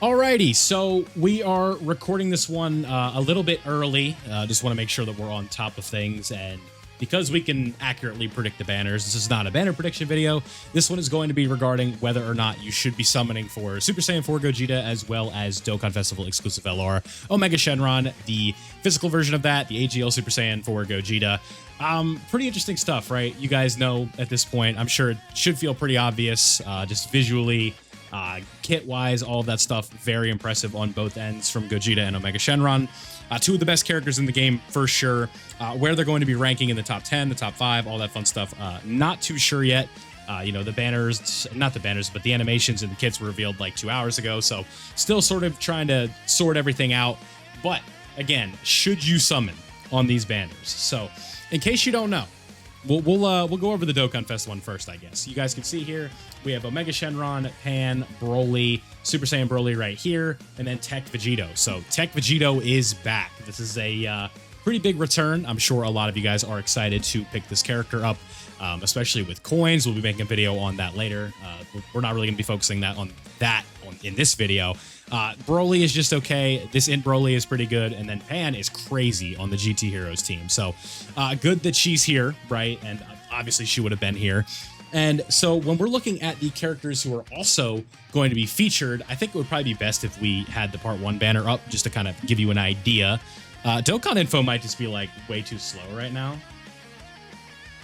Alrighty, so we are recording this one a little bit early. Just want to make sure that we're on top of things, and because we can accurately predict the banners, this is not a banner prediction video. This one is going to be regarding whether or not you should be summoning for Super Saiyan 4 Gogeta, as well as Dokkan Festival exclusive LR Omega Shenron, the physical version of that, the AGL Super Saiyan 4 Gogeta. Pretty interesting stuff, right? You guys know at this point, I'm sure it should feel pretty obvious, just visually. Kit-wise, all of that stuff, very impressive on both ends from Gogeta and Omega Shenron. Two of the best characters in the game, for sure. Where they're going to be ranking in the top 10, the top 5, all that fun stuff, not too sure yet. You know, the banners, not the banners, but the animations and the kits were revealed like 2 hours ago, so still sort of trying to sort everything out. But, again, should you summon on these banners? So, in case you don't know, we'll go over the Dokkan Fest one first, I guess. You guys can see here, we have Omega Shenron, Pan, Broly, Super Saiyan Broly right here, and then Tech Vegito. So Tech Vegito is back. This is a pretty big return. I'm sure a lot of you guys are excited to pick this character up, especially with coins. We'll be making a video on that later. We're not really going to be focusing on that in this video. Broly is just okay. This Int Broly is pretty good, and then Pan is crazy on the GT Heroes team. So good that she's here, right? And obviously she would have been here. And so when we're looking at the characters who are also going to be featured, I think it would probably be best if we had the part 1 banner up just to kind of give you an idea. Dokkan info might just be like way too slow right now.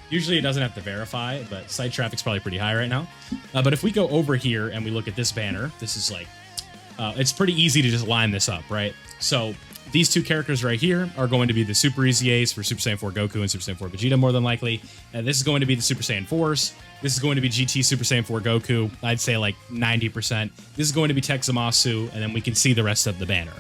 Usually it doesn't have to verify, but site traffic's probably pretty high right now. But if we go over here and we look at this banner, this is like, it's pretty easy to just line this up, right? So these two characters right here are going to be the Super Easy A's for Super Saiyan 4 Goku and Super Saiyan 4 Vegeta, more than likely. And this is going to be the Super Saiyan 4s. This is going to be GT Super Saiyan 4 Goku. I'd say like 90%. This is going to be Tech Zamasu, and then we can see the rest of the banner,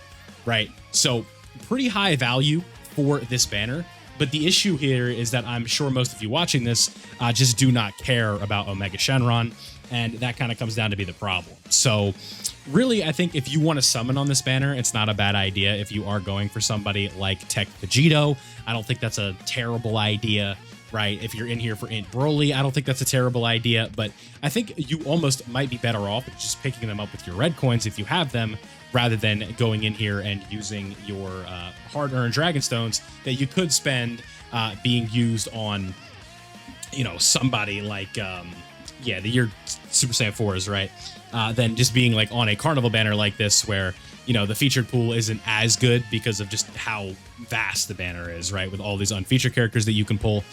right? So pretty high value for this banner. But the issue here is that I'm sure most of you watching this just do not care about Omega Shenron, and that kind of comes down to be the problem. So really, I think if you want to summon on this banner, it's not a bad idea if you are going for somebody like Tech Vegito. I don't think that's a terrible idea, right? If you're in here for Int Broly, I don't think that's a terrible idea, but I think you almost might be better off just picking them up with your red coins if you have them, rather than going in here and using your hard-earned Dragon Stones that you could spend being used on, you know, somebody like, yeah, the year Super Saiyan 4s, right? Than just being like on a Carnival banner like this where, you know, the featured pool isn't as good because of just how vast the banner is, right? With all these unfeatured characters that you can pull,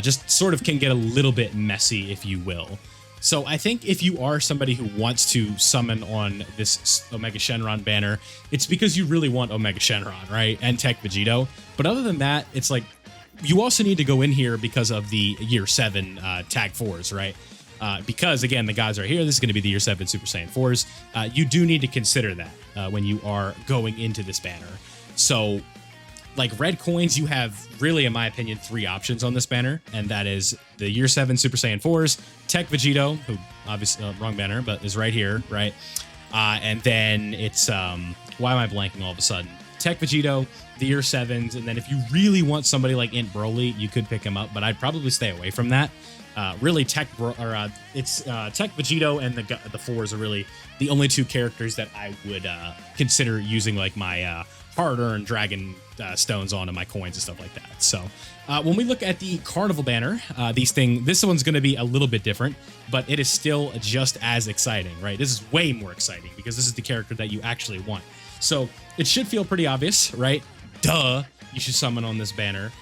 just sort of can get a little bit messy, if you will. So I think if you are somebody who wants to summon on this Omega Shenron banner, it's because you really want Omega Shenron, right? And Tech Vegito. But other than that, it's like, you also need to go in here because of the Year 7 Tag 4s, right? Because, again, the guys are here. This is going to be the Year 7 Super Saiyan 4s. You do need to consider that when you are going into this banner. So, like red coins, you have really, in my opinion, 3 options on this banner, and that is the Year 7 Super Saiyan 4s, Tech Vegito, who obviously, wrong banner, but is right here, right? And then it's, why am I blanking all of a sudden? Tech Vegito, the Year 7s, and then if you really want somebody like Int Broly, you could pick him up, but I'd probably stay away from that. Really, Tech Vegito and the 4s are really the only 2 characters that I would consider using like my hard-earned Dragon Stones on and my coins and stuff like that. So when we look at the Carnival banner, this one's going to be a little bit different, but it is still just as exciting, right? This is way more exciting because this is the character that you actually want. So it should feel pretty obvious, right? Duh, you should summon on this banner.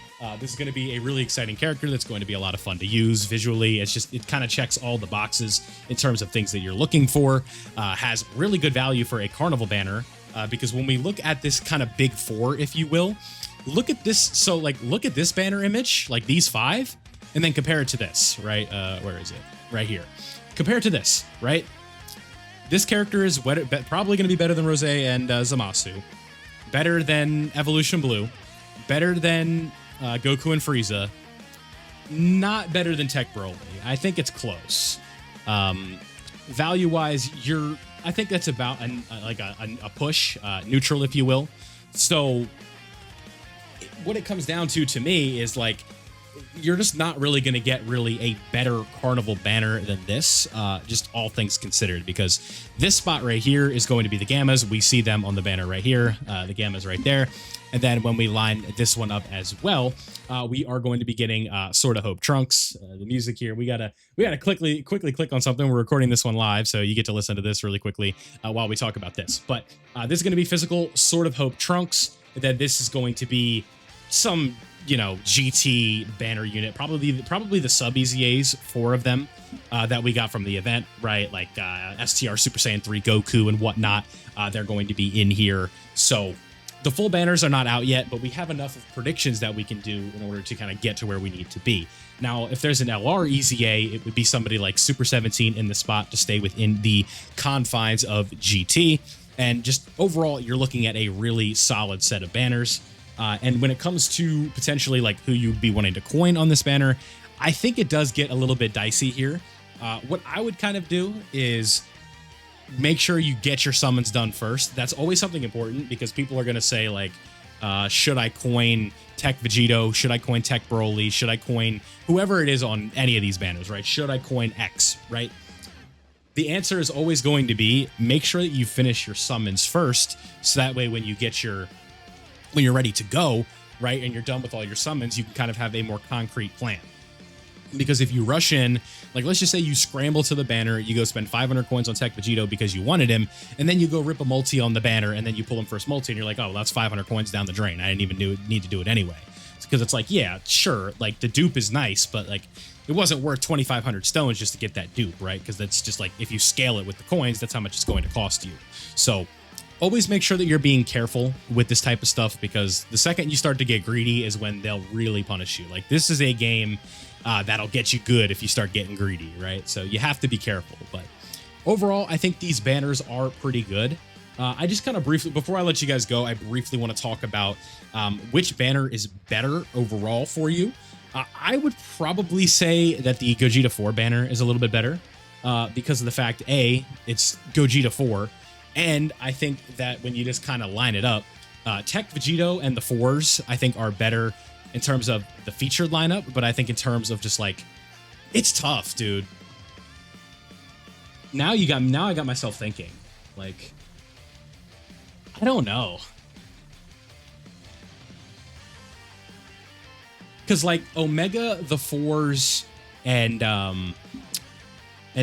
This is going to be a really exciting character that's going to be a lot of fun to use visually. It kind of checks all the boxes in terms of things that you're looking for. Has really good value for a Carnival banner because when we look at this kind of big 4, if you will, look at this. So like, look at this banner image, like these 5, and then compare it to this, right? Where is it? Right here. Compare it to this, right? This character is probably going to be better than Rose and Zamasu, better than Evolution Blue, better than Goku and Frieza, not better than Tech Broly. I think it's close. Value-wise, I think that's about a push, neutral, if you will. So what it comes down to me is like, you're just not really going to get really a better Carnival banner than this, just all things considered, because this spot right here is going to be the Gammas. We see them on the banner right here, the Gammas right there. And then when we line this one up as well, we are going to be getting Sword of Hope Trunks. The music here, we gotta quickly click on something. We're recording this one live, so you get to listen to this really quickly while we talk about this. But this is going to be physical Sword of Hope Trunks. And then this is going to be some, you know, GT banner unit, probably the sub EZAs, 4 of them that we got from the event, right? Like STR Super Saiyan 3 Goku and whatnot. They're going to be in here. So the full banners are not out yet, but we have enough of predictions that we can do in order to kind of get to where we need to be. Now, if there's an LR EZA, it would be somebody like Super 17 in the spot to stay within the confines of GT. And just overall, you're looking at a really solid set of banners. And when it comes to potentially like who you'd be wanting to coin on this banner, I think it does get a little bit dicey here. What I would kind of do is make sure you get your summons done first. That's always something important, because people are going to say like, should I coin Tech Vegito? Should I coin Tech Broly? Should I coin whoever it is on any of these banners, right? Should I coin X, right? The answer is always going to be, make sure that you finish your summons first, so that way when you're ready to go, right, and you're done with all your summons, you can kind of have a more concrete plan. Because if you rush in, like let's just say you scramble to the banner, you go spend 500 coins on Tech Vegito because you wanted him, and then you go rip a multi on the banner, and then you pull him first multi, and you're like, oh, well, that's 500 coins down the drain. I didn't even need to do it anyway. Because it's like, yeah, sure, like the dupe is nice, but like it wasn't worth 2,500 stones just to get that dupe, right? Because that's just like, if you scale it with the coins, that's how much it's going to cost you. So always make sure that you're being careful with this type of stuff, because the second you start to get greedy is when they'll really punish you. Like this is a game that'll get you good if you start getting greedy, right? So you have to be careful. But overall, I think these banners are pretty good. I just kind of briefly, before I let you guys go, I briefly want to talk about which banner is better overall for you. I would probably say that the Gogeta 4 banner is a little bit better because of the fact, A, it's Gogeta 4, and I think that when you just kind of line it up, Tech Vegito and the 4s, I think, are better in terms of the featured lineup, but I think in terms of just like, it's tough, dude. Now I got myself thinking, like, I don't know. Because like Omega, the 4s, and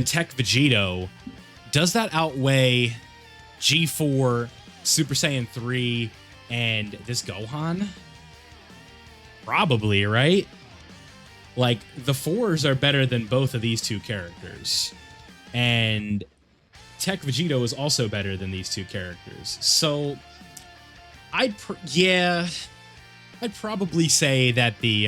Tech Vegito, does that outweigh G4, Super Saiyan 3, and this Gohan? Probably, right? Like the 4s are better than both of these two characters, and Tech Vegito is also better than these two characters. So I'd probably say that the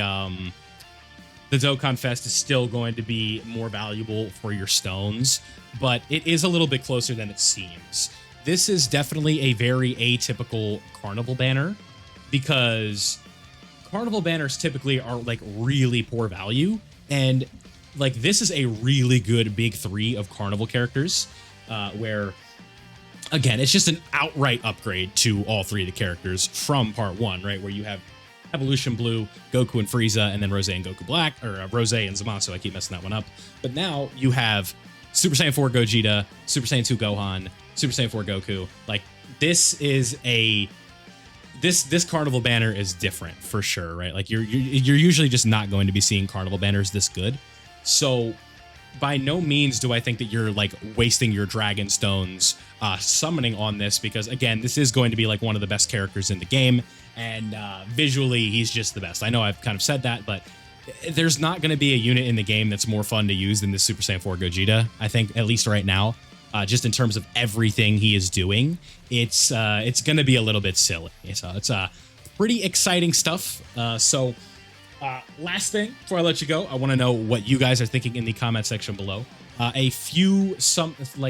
Dokkan Fest is still going to be more valuable for your stones, but it is a little bit closer than it seems. This is definitely a very atypical Carnival banner, because Carnival banners typically are like really poor value, and like this is a really good big 3 of Carnival characters, where again, it's just an outright upgrade to all 3 of the characters from part 1, right? Where you have Evolution Blue, Goku and Frieza, and then Rose and Goku Black, or Rose and Zamasu. I keep messing that one up. But now you have Super Saiyan 4 Gogeta, Super Saiyan 2 Gohan, Super Saiyan 4 Goku. Like this is this Carnival banner is different for sure, right? Like you're usually just not going to be seeing Carnival banners this good. So by no means do I think that you're like wasting your Dragon Stones summoning on this, because again, this is going to be like one of the best characters in the game, and visually he's just the best. I know I've kind of said that, but there's not going to be a unit in the game that's more fun to use than the Super Saiyan 4 Gogeta, I think, at least right now. Just in terms of everything he is doing, it's going to be a little bit silly. So it's pretty exciting stuff. Last thing before I let you go, I want to know what you guys are thinking in the comment section below. A few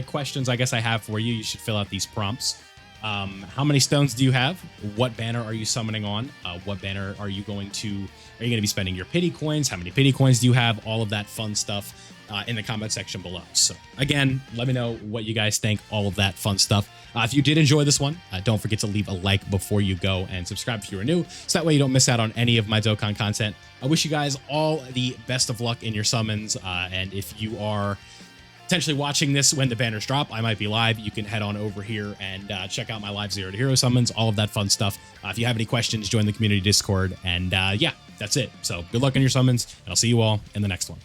questions I guess I have for you. You should fill out these prompts. How many stones do you have? What banner are you summoning on? What banner are you going to be spending your pity coins? How many pity coins do you have? All of that fun stuff. in the comment section below. So again, let me know what you guys think, all of that fun stuff. If you did enjoy this one, don't forget to leave a like before you go and subscribe if you are new, so that way you don't miss out on any of my Dokkan content. I wish you guys all the best of luck in your summons, and if you are potentially watching this when the banners drop, I might be live. You can head on over here and check out my live 0 to hero summons, all of that fun stuff. If you have any questions, join the community Discord, and yeah, that's it. So good luck on your summons, and I'll see you all in the next one.